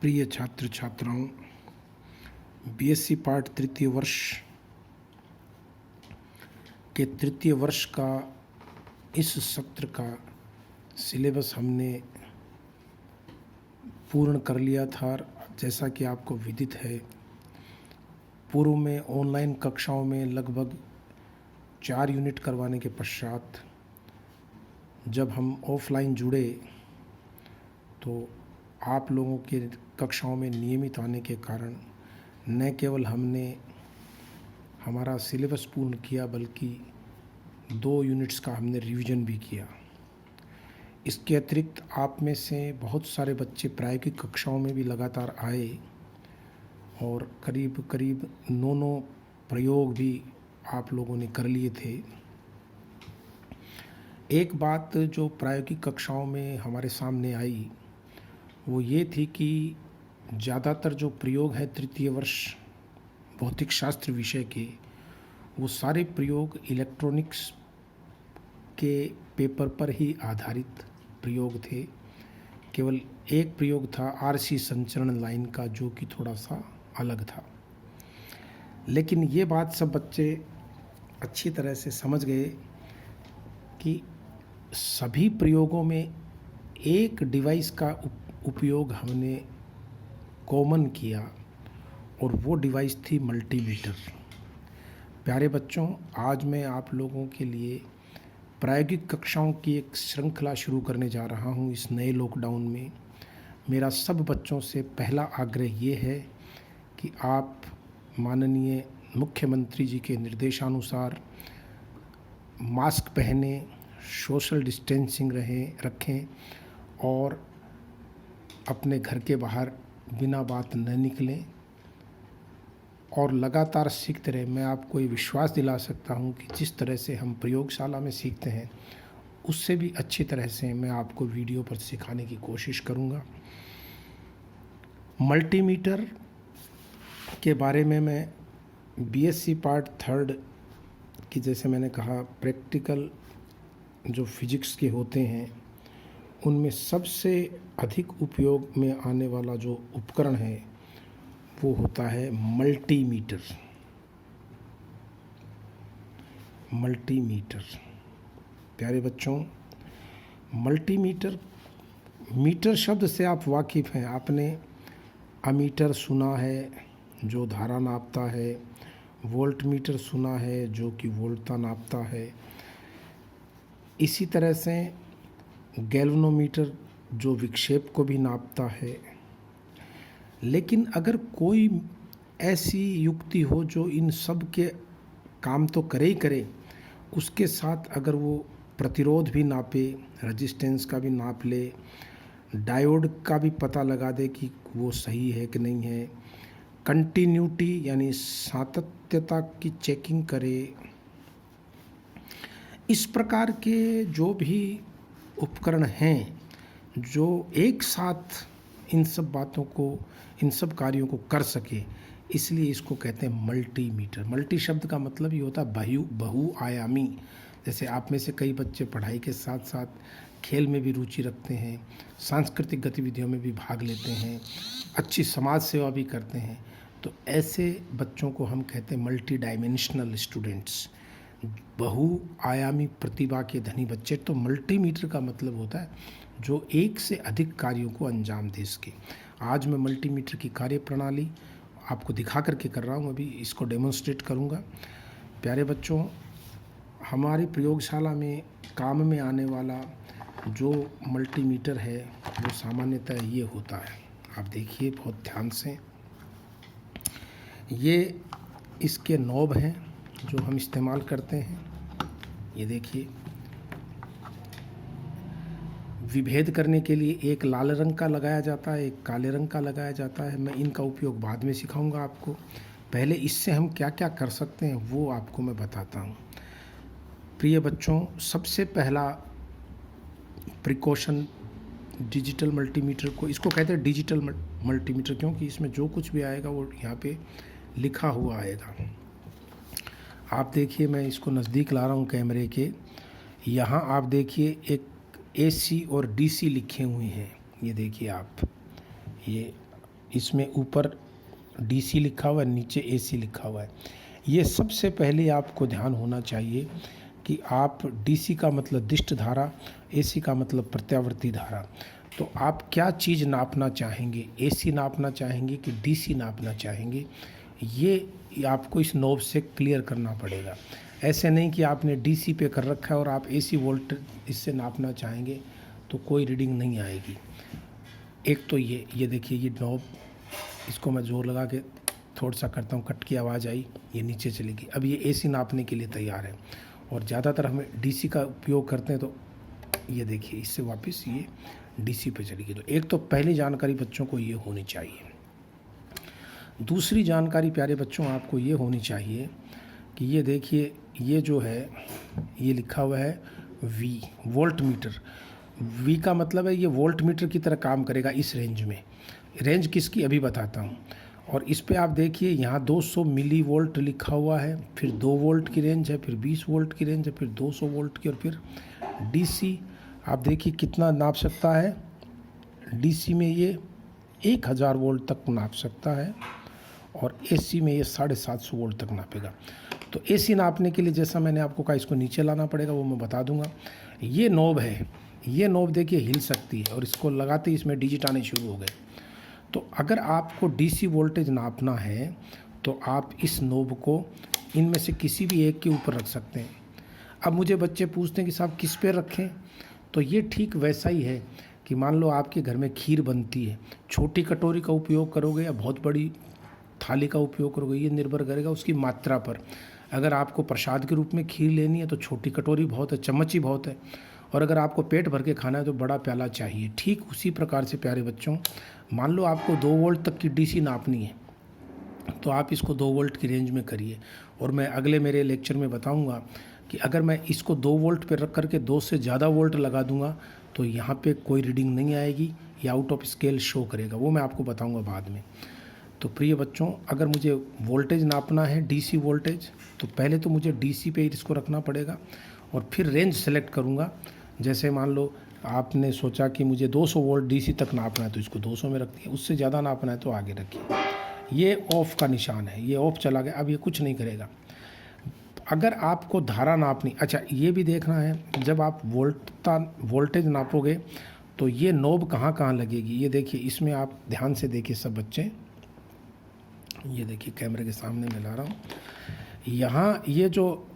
प्रिय छात्र छात्राओं, बीएससी पार्ट तृतीय वर्ष के तृतीय वर्ष का इस सत्र का सिलेबस हमने पूर्ण कर लिया था। जैसा कि आपको विदित है, पूर्व में ऑनलाइन कक्षाओं में लगभग 4 यूनिट करवाने के पश्चात जब हम ऑफलाइन जुड़े तो आप लोगों के कक्षाओं में नियमित आने के कारण न केवल हमने हमारा सिलेबस पूर्ण किया बल्कि 2 यूनिट्स का हमने रिवीजन भी किया। इसके अतिरिक्त आप में से बहुत सारे बच्चे प्रायोगिक कक्षाओं में भी लगातार आए और करीब 9 प्रयोग भी आप लोगों ने कर लिए थे। एक बात जो प्रायोगिक कक्षाओं में हमारे सामने आई वो ये थी कि ज़्यादातर जो प्रयोग है तृतीय वर्ष भौतिक शास्त्र विषय के, वो सारे प्रयोग इलेक्ट्रॉनिक्स के पेपर पर ही आधारित प्रयोग थे। केवल एक प्रयोग था आरसी संचरण लाइन का, जो कि थोड़ा सा अलग था। लेकिन ये बात सब बच्चे अच्छी तरह से समझ गए कि सभी प्रयोगों में एक डिवाइस का उपयोग हमने कॉमन किया और वो डिवाइस थी मल्टीमीटर। प्यारे बच्चों, आज मैं आप लोगों के लिए प्रायोगिक कक्षाओं की एक श्रृंखला शुरू करने जा रहा हूं। इस नए लॉकडाउन में मेरा सब बच्चों से पहला आग्रह ये है कि आप माननीय मुख्यमंत्री जी के निर्देशानुसार मास्क पहने, सोशल डिस्टेंसिंग रखें और अपने घर के बाहर बिना बात न निकलें और लगातार सीखते रहें। मैं आपको ये विश्वास दिला सकता हूँ कि जिस तरह से हम प्रयोगशाला में सीखते हैं उससे भी अच्छी तरह से मैं आपको वीडियो पर सिखाने की कोशिश करूँगा। मल्टीमीटर के बारे में मैं बीएससी पार्ट थर्ड की, जैसे मैंने कहा, प्रैक्टिकल जो फिजिक्स के होते हैं उनमें सबसे अधिक उपयोग में आने वाला जो उपकरण है वो होता है मल्टीमीटर। मल्टीमीटर प्यारे बच्चों, मल्टीमीटर, मीटर शब्द से आप वाकिफ़ हैं। आपने अमीटर सुना है जो धारा नापता है, वोल्ट मीटर सुना है जो कि वोल्टता नापता है, इसी तरह से गैल्वेनोमीटर जो विक्षेप को भी नापता है। लेकिन अगर कोई ऐसी युक्ति हो जो इन सब के काम तो करे ही करे, उसके साथ अगर वो प्रतिरोध भी नापे, रेजिस्टेंस का भी नाप ले, डायोड का भी पता लगा दे कि वो सही है कि नहीं है, कंटिन्यूटी यानी सातत्यता की चेकिंग करे, इस प्रकार के जो भी उपकरण हैं जो एक साथ इन सब बातों को, इन सब कार्यों को कर सके, इसलिए इसको कहते हैं मल्टीमीटर। मल्टी शब्द का मतलब ये होता है बहुआयामी। जैसे आप में से कई बच्चे पढ़ाई के साथ साथ खेल में भी रुचि रखते हैं, सांस्कृतिक गतिविधियों में भी भाग लेते हैं, अच्छी समाज सेवा भी करते हैं, तो ऐसे बच्चों को हम कहते हैं मल्टी डायमेंशनल स्टूडेंट्स, बहुआयामी प्रतिभा के धनी बच्चे। तो मल्टीमीटर का मतलब होता है जो एक से अधिक कार्यों को अंजाम दे सके। आज मैं मल्टीमीटर की कार्य प्रणाली आपको दिखा करके कर रहा हूँ, अभी इसको डेमोन्स्ट्रेट करूँगा। प्यारे बच्चों, हमारी प्रयोगशाला में काम में आने वाला जो मल्टीमीटर है वो सामान्यतः ये होता है। आप देखिए बहुत ध्यान से, ये इसके नॉब हैं जो हम इस्तेमाल करते हैं। ये देखिए, विभेद करने के लिए एक लाल रंग का लगाया जाता है, एक काले रंग का लगाया जाता है। मैं इनका उपयोग बाद में सिखाऊंगा आपको। पहले इससे हम क्या क्या कर सकते हैं वो आपको मैं बताता हूँ। प्रिय बच्चों, सबसे पहला प्रिकॉशन डिजिटल मल्टीमीटर को, इसको कहते हैं डिजिटल मल्टीमीटर, क्योंकि इसमें जो कुछ भी आएगा वो यहाँ पे लिखा हुआ आएगा। आप देखिए, मैं इसको नज़दीक ला रहा हूँ कैमरे के। यहाँ आप देखिए एक AC और DC लिखे हुए हैं। ये देखिए आप, ये इसमें ऊपर डीसी लिखा हुआ है, नीचे एसी लिखा हुआ है। ये सबसे पहले आपको ध्यान होना चाहिए कि आप डीसी का मतलब दिष्ट धारा, एसी का मतलब प्रत्यावर्ती धारा। तो आप क्या चीज़ नापना चाहेंगे, एसी नापना चाहेंगे कि डीसी नापना चाहेंगे, ये आपको इस नोब से क्लियर करना पड़ेगा। ऐसे नहीं कि आपने डीसी पे कर रखा है और आप एसी वोल्टेज इससे नापना चाहेंगे तो कोई रीडिंग नहीं आएगी। एक तो ये देखिए, ये नॉब, इसको मैं ज़ोर लगा के थोड़ा सा करता हूँ, कट की आवाज़ आई, ये नीचे चलेगी। अब ये एसी नापने के लिए तैयार है और ज़्यादातर हमें डीसी का उपयोग करते हैं, तो ये देखिए इससे वापस ये डीसी पे चलेगी। तो एक तो पहली जानकारी बच्चों को ये होनी चाहिए। दूसरी जानकारी प्यारे बच्चों आपको ये होनी चाहिए कि ये देखिए, ये जो है ये लिखा हुआ है वी, वोल्ट मीटर। वी का मतलब है ये वोल्ट मीटर की तरह काम करेगा इस रेंज में। रेंज किसकी अभी बताता हूँ। और इस पे आप देखिए यहाँ 200 मिली वोल्ट लिखा हुआ है, फिर 2 वोल्ट की रेंज है, फिर 20 वोल्ट की रेंज है, फिर 200 वोल्ट की, और फिर डीसी आप देखिए कितना नाप सकता है। डीसी में ये 1000 वोल्ट तक नाप सकता है और एसी में ये 750 वोल्ट तक नापेगा। तो एसी नापने के लिए जैसा मैंने आपको कहा, इसको नीचे लाना पड़ेगा, वो मैं बता दूंगा। ये नोब है, ये नोब देखिए हिल सकती है और इसको लगाते ही इसमें डिजिट आने शुरू हो गए। तो अगर आपको डीसी वोल्टेज नापना है तो आप इस नोब को इनमें से किसी भी एक के ऊपर रख सकते हैं। अब मुझे बच्चे पूछते हैं कि साहब किस पे रखें, तो ये ठीक वैसा ही है कि मान लो आपके घर में खीर बनती है, छोटी कटोरी का उपयोग करोगे या बहुत बड़ी थाली का उपयोग करोगे, ये निर्भर करेगा उसकी मात्रा पर। अगर आपको प्रसाद के रूप में खीर लेनी है तो छोटी कटोरी बहुत है, चम्मच ही बहुत है, और अगर आपको पेट भर के खाना है तो बड़ा प्याला चाहिए। ठीक उसी प्रकार से प्यारे बच्चों, मान लो आपको 2 वोल्ट तक की डीसी नापनी है तो आप इसको 2 वोल्ट की रेंज में करिए। और मैं अगले मेरे लेक्चर में बताऊंगा कि अगर मैं इसको 2 वोल्ट पर रख करके 2 से ज़्यादा वोल्ट लगा दूंगा तो यहाँ पे कोई रीडिंग नहीं आएगी, या आउट ऑफ स्केल शो करेगा, वो मैं आपको बताऊँगा बाद में। तो प्रिय बच्चों, अगर मुझे वोल्टेज नापना है डीसी वोल्टेज, तो पहले तो मुझे डीसी पे इसको रखना पड़ेगा और फिर रेंज सेलेक्ट करूँगा। जैसे मान लो आपने सोचा कि मुझे 200 वोल्ट डीसी तक नापना है तो इसको 200 में रख दिया, उससे ज़्यादा नापना है तो आगे रखिए। ये ऑफ का निशान है, ये ऑफ चला गया, अब ये कुछ नहीं करेगा। अगर आपको धारा नापनी, अच्छा ये भी देखना है, जब आप वोल्टेज नापोगे तो ये नोब कहाँ कहाँ लगेगी। ये देखिए, इसमें आप ध्यान से देखिए सब बच्चे, ये देखिए कैमरे के सामने मैं ला रहा हूँ। यहाँ ये जो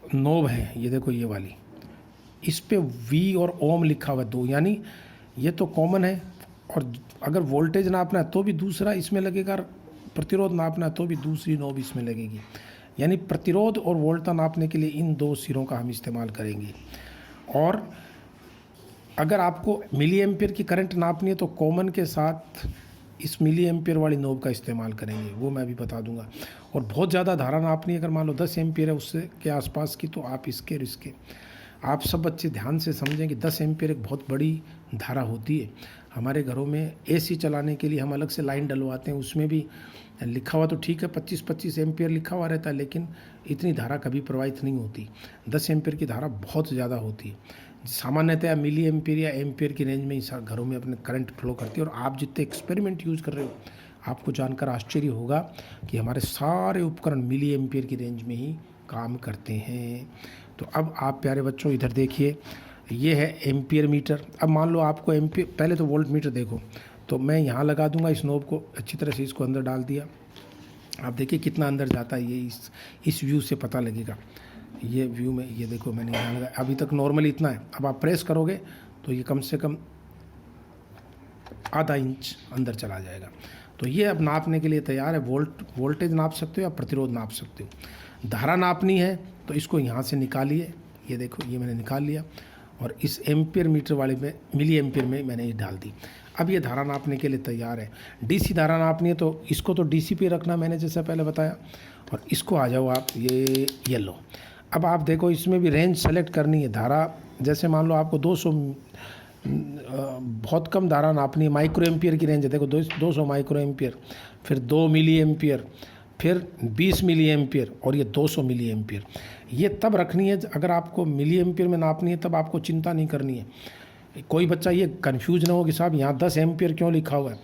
नोब है, ये देखो ये वाली, इस पे वी और ओम लिखा हुआ है 2, यानी ये तो कॉमन है। और अगर वोल्टेज नापना है तो भी दूसरा इसमें लगेगा, प्रतिरोध नापना है तो भी दूसरी नोब इसमें लगेगी। यानी प्रतिरोध और वोल्टता नापने के लिए इन 2 सिरों का हम इस्तेमाल करेंगे। और अगर आपको मिली एम्पियर की करंट नापनी है तो कॉमन के साथ इस मिली एम्पियर वाली नोब का इस्तेमाल करेंगे, वो मैं अभी बता दूंगा। और बहुत ज़्यादा धारा नापनी है, अगर मान लो 10 एम्पियर है उससे के आसपास की, तो आप इसके और इसके, आप सब बच्चे ध्यान से समझें कि 10 एम्पियर एक बहुत बड़ी धारा होती है। हमारे घरों में एसी चलाने के लिए हम अलग से लाइन डलवाते हैं, उसमें भी लिखा हुआ तो ठीक है 25-25 एम्पियर लिखा हुआ रहता है, लेकिन इतनी धारा कभी प्रवाहित नहीं होती। 10 एम्पियर की धारा बहुत ज़्यादा होती है। सामान्यतः मिली एम्पियर या एम्पियर की रेंज में ही घरों में अपने करंट फ्लो करती है। और आप जितने एक्सपेरिमेंट यूज़ कर रहे हो, आपको जानकर आश्चर्य होगा कि हमारे सारे उपकरण मिली एम्पियर की रेंज में ही काम करते हैं। तो अब आप प्यारे बच्चों इधर देखिए, ये है एम्पियर मीटर। अब मान लो आपको एम्पियर, पहले तो वोल्ट मीटर देखो, तो मैं यहाँ लगा दूंगा इस नोब को, अच्छी तरह से इसको अंदर डाल दिया। आप देखिए कितना अंदर जाता है, ये इस व्यू से पता लगेगा। ये व्यू में ये देखो मैंने यहाँ लगाया, अभी तक नॉर्मली इतना है। अब आप प्रेस करोगे तो ये कम से कम आधा इंच अंदर चला जाएगा। तो ये अब नापने के लिए तैयार है। वोल्टेज नाप सकते हो या प्रतिरोध नाप सकते हो। धारा नापनी है तो इसको यहाँ से निकालिए, ये देखो ये मैंने निकाल लिया, और इस एम्पियर मीटर वाले में, मिली एम्पियर में मैंने ये डाल दी। अब ये धारा नापने के लिए तैयार है। डीसी धारा नापनी है तो इसको तो डीसी पे रखना, मैंने जैसा पहले बताया। और इसको आ जाओ आप, ये येलो। अब आप देखो इसमें भी रेंज सेलेक्ट करनी है। धारा जैसे मान लो आपको 200 बहुत कम धारा नापनी है, माइक्रो एम्पियर की रेंज है, देखो 200 माइक्रो एम्पियर, फिर 2 मिली एम्पियर, फिर 20 मिली एम्पियर, और ये 200 मिली एम्पियर। ये तब रखनी है अगर आपको मिली एम्पियर में नापनी है, तब आपको चिंता नहीं करनी है। कोई बच्चा ये कंफ्यूज ना हो कि साहब यहाँ 10 एम्पियर क्यों लिखा हुआ है।